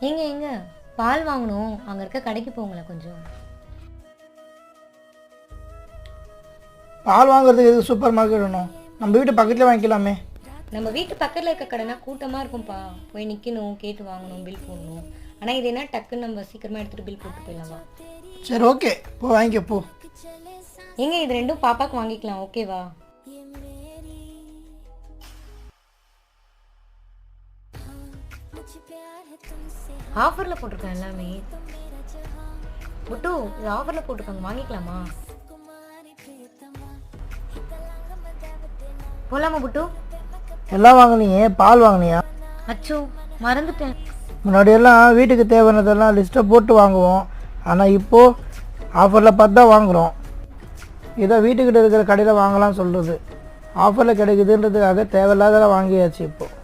எங்க பால் வாங்கணும், அங்கே இருக்க கடைக்கு போங்களேன் கொஞ்சம். பால் வாங்குறதுக்கு எதுக்கு சூப்பர் மார்க்கெட் வேணும்? நம்ம வீட்டு பக்கத்துலேயே வாங்கிக்கலாமே. நம்ம வீட்டு பக்கத்தில் இருக்க கடைனா கூட்டமாக இருக்கும்ப்பா, போய் நிற்கணும், கேட்டு வாங்கணும், பில் போடணும். ஆனால் இது என்ன டக்குன்னு நம்ம சீக்கிரமாக எடுத்துகிட்டு பில் போட்டு போயிடலாம். சரி ஓகே, போ வாங்கிக்க போ. இது ரெண்டும் பாப்பாவுக்கு வாங்கிக்கலாம், ஓகேவா? ஆஃபரில் போட்டிருக்கேன் எல்லாமே. புட்டு, இது ஆஃபரில் போட்டிருக்காங்க, வாங்கிக்கலாமா? போலாமா புட்டு? எல்லாம் வாங்கினியே, பால் வாங்கினியா? அச்சோ மறந்துட்டேன். முன்னாடியெல்லாம் வீட்டுக்கு தேவையானதெல்லாம் லிஸ்ட்டை போட்டு வாங்குவோம், ஆனால் இப்போது ஆஃபரில் பார்த்து தான் வாங்குகிறோம். இதை வீட்டுக்கிட்ட இருக்கிற கடையில் வாங்கலாம்னு சொல்கிறது. ஆஃபரில் கிடைக்குதுன்றதுக்காக தேவையில்லாத வாங்கியாச்சு இப்போது.